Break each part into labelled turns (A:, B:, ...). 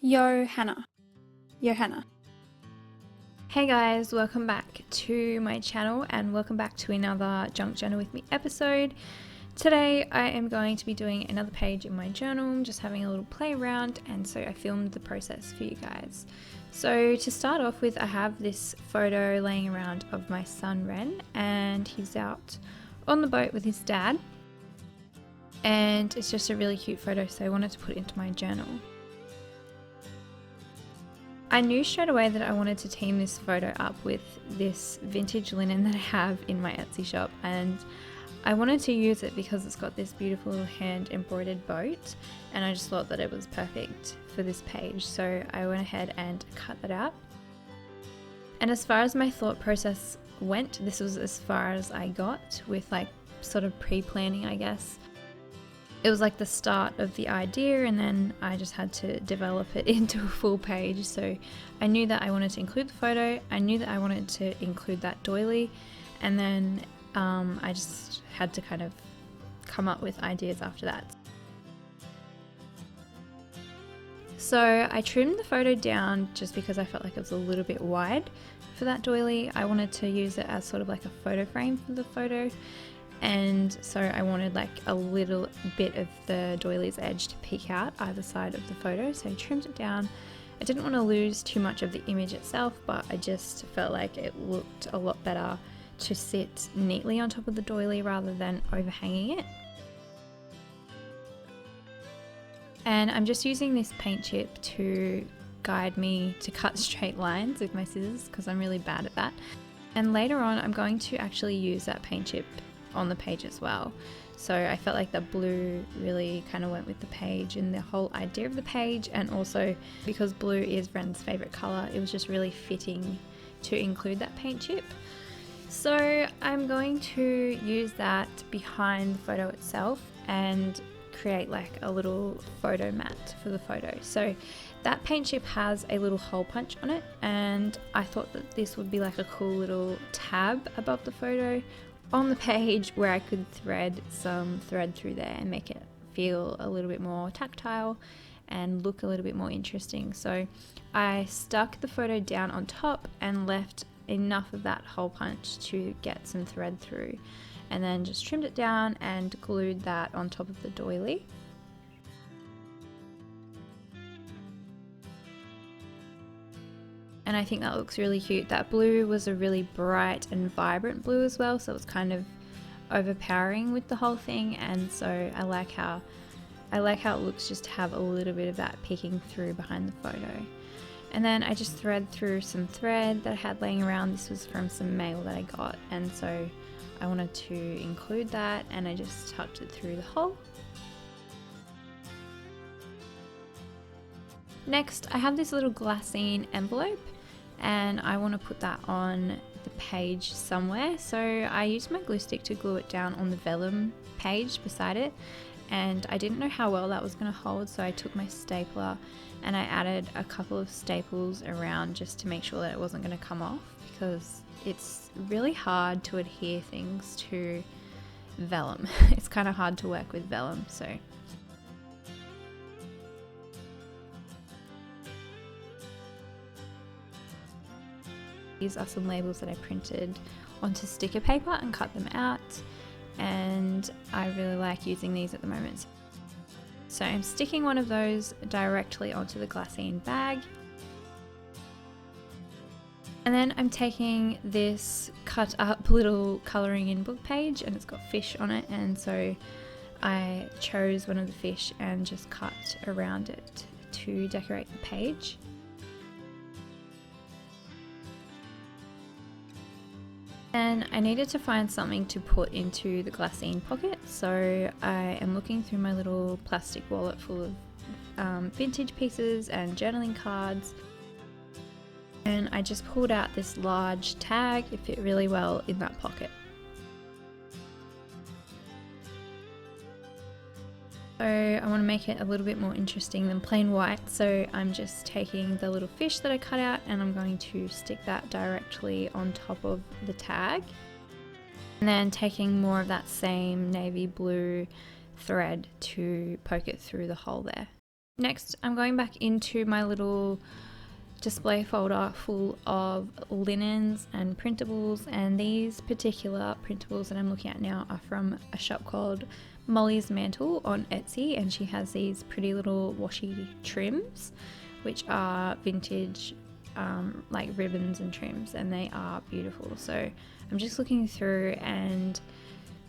A: Johanna.
B: Hey guys, welcome back to my channel and welcome back to another Junk Journal with Me episode. Today I am going to be doing another page in my journal, just having a little play around, and so I filmed the process for you guys. So to start off with, I have this photo laying around of my son Ren, and he's out on the boat with his dad, and it's just a really cute photo, so I wanted to put it into my journal. I knew straight away that I wanted to team this photo up with this vintage linen that I have in my Etsy shop, and I wanted to use it because it's got this beautiful little hand embroidered boat, and I just thought that it was perfect for this page, so I went ahead and cut that out. And as far as my thought process went, this was as far as I got with like sort of pre-planning, I guess. It was like the start of the idea, and then I just had to develop it into a full page. So I knew that I wanted to include the photo, I knew that I wanted to include that doily, and then I just had to kind of come up with ideas after that. So I trimmed the photo down just because I felt like it was a little bit wide for that doily. I wanted to use it as sort of like a photo frame for the photo. And so I wanted like a little bit of the doily's edge to peek out either side of the photo, so I trimmed it down. I didn't want to lose too much of the image itself, but I just felt like it looked a lot better to sit neatly on top of the doily rather than overhanging it. And I'm just using this paint chip to guide me to cut straight lines with my scissors because I'm really bad at that. And later on I'm going to actually use that paint chip on the page as well. So I felt like the blue really kind of went with the page and the whole idea of the page, and also because blue is Ren's favorite color, it was just really fitting to include that paint chip. So I'm going to use that behind the photo itself and create like a little photo mat for the photo. So that paint chip has a little hole punch on it, and I thought that this would be like a cool little tab above the photo on the page where I could thread some thread through there and make it feel a little bit more tactile and look a little bit more interesting. So I stuck the photo down on top and left enough of that hole punch to get some thread through, and then just trimmed it down and glued that on top of the doily. And I think that looks really cute. That blue was a really bright and vibrant blue as well, so it was kind of overpowering with the whole thing, and so I like how it looks just to have a little bit of that peeking through behind the photo. And then I just thread through some thread that I had laying around. This was from some mail that I got, and so I wanted to include that, and I just tucked it through the hole. Next, I have this little glassine envelope, and I want to put that on the page somewhere. So I used my glue stick to glue it down on the vellum page beside it, and I didn't know how well that was going to hold, so I took my stapler and I added a couple of staples around just to make sure that it wasn't going to come off, because it's really hard to adhere things to vellum. It's kind of hard to work with vellum, so these are some labels that I printed onto sticker paper and cut them out, and I really like using these at the moment. So I'm sticking one of those directly onto the glassine bag, and then I'm taking this cut up little colouring in book page, and it's got fish on it, and so I chose one of the fish and just cut around it to decorate the page. And I needed to find something to put into the glassine pocket, so I am looking through my little plastic wallet full of vintage pieces and journaling cards, and I just pulled out this large tag. It fit really well in that pocket. So I want to make it a little bit more interesting than plain white, so I'm just taking the little fish that I cut out and I'm going to stick that directly on top of the tag, and then taking more of that same navy blue thread to poke it through the hole there. Next, I'm going back into my little display folder full of linens and printables, and these particular printables that I'm looking at now are from a shop called MollysMantel on Etsy, and she has these pretty little washi trims which are vintage like ribbons and trims, and they are beautiful. So I'm just looking through and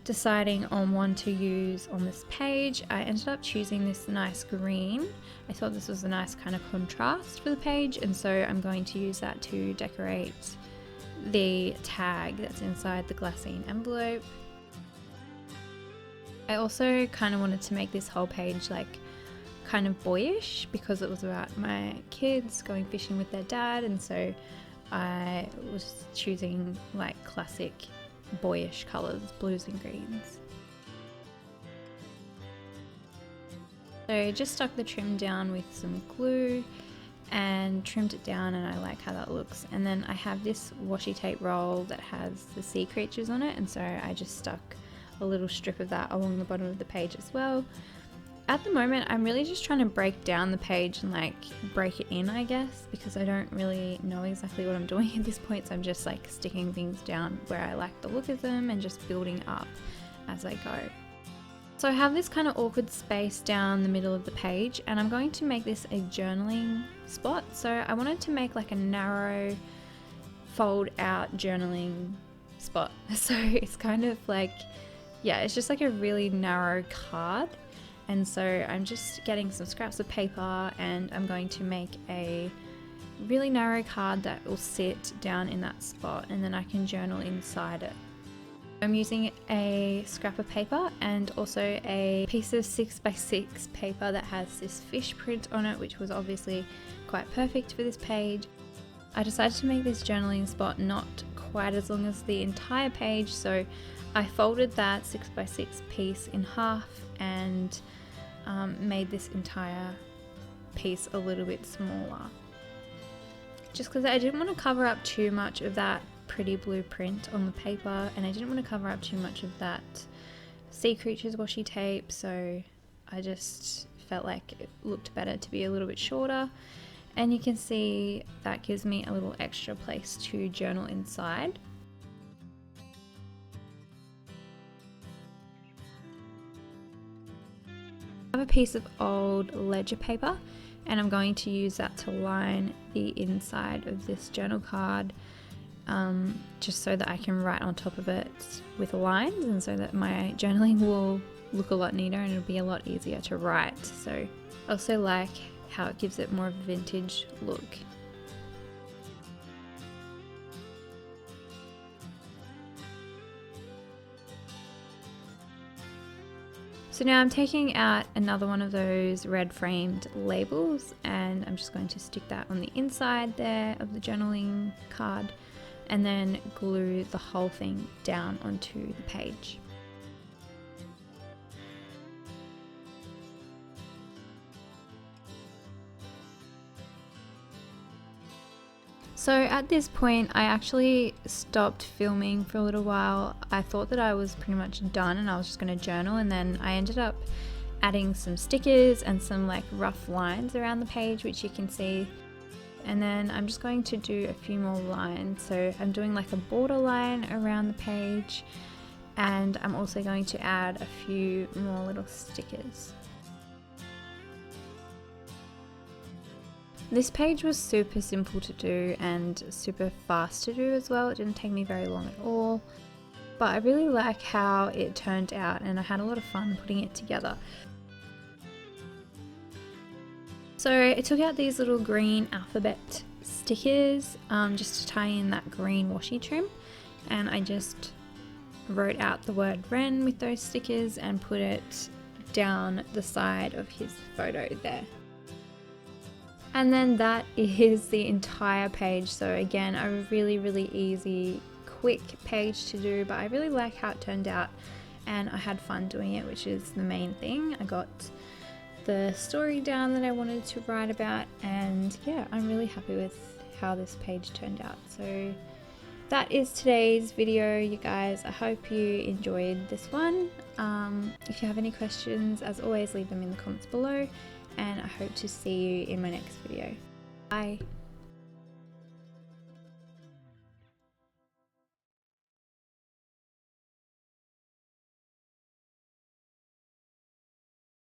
B: deciding on one to use on this page. I ended up choosing this nice green. I thought this was a nice kind of contrast for the page, and so I'm going to use that to decorate the tag that's inside the glassine envelope. I also kind of wanted to make this whole page like kind of boyish because it was about my kids going fishing with their dad, and so I was choosing like classic boyish colours, blues and greens. So just stuck the trim down with some glue and trimmed it down, and I like how that looks. And then I have this washi tape roll that has the sea creatures on it, and so I just stuck a little strip of that along the bottom of the page as well. At the moment, I'm really just trying to break down the page and like break it in, I guess, because I don't really know exactly what I'm doing at this point, so I'm just like sticking things down where I like the look of them and just building up as I go. So I have this kind of awkward space down the middle of the page, and I'm going to make this a journaling spot. So I wanted to make like a narrow fold out journaling spot. So it's kind of like, yeah, it's just like a really narrow card. And so I'm just getting some scraps of paper, and I'm going to make a really narrow card that will sit down in that spot, and then I can journal inside it. I'm using a scrap of paper and also a piece of 6x6 paper that has this fish print on it, which was obviously quite perfect for this page. I decided to make this journaling spot not quite as long as the entire page, so I folded that 6x6 piece in half and made this entire piece a little bit smaller, just because I didn't want to cover up too much of that pretty blue print on the paper, and I didn't want to cover up too much of that sea creatures washi tape, so I just felt like it looked better to be a little bit shorter. And you can see that gives me a little extra place to journal inside. I have a piece of old ledger paper, and I'm going to use that to line the inside of this journal card, just so that I can write on top of it with lines, and so that my journaling will look a lot neater and it'll be a lot easier to write. So I also like how it gives it more of a vintage look. So now I'm taking out another one of those red framed labels, and I'm just going to stick that on the inside there of the journaling card, and then glue the whole thing down onto the page. So at this point I actually stopped filming for a little while. I thought that I was pretty much done and I was just going to journal, and then I ended up adding some stickers and some like rough lines around the page, which you can see. And then I'm just going to do a few more lines. So I'm doing like a border line around the page, and I'm also going to add a few more little stickers. This page was super simple to do and super fast to do as well. It didn't take me very long at all, but I really like how it turned out, and I had a lot of fun putting it together. So I took out these little green alphabet stickers just to tie in that green washi trim, and I just wrote out the word Ren with those stickers and put it down the side of his photo there. And then that is the entire page. So again, a really easy, quick page to do, but I really like how it turned out, and I had fun doing it, which is the main thing. I got the story down that I wanted to write about, and yeah, I'm really happy with how this page turned out. So that is today's video, you guys. I hope you enjoyed this one. If you have any questions, as always, leave them in the comments below. and I hope to see you in my next video. Bye.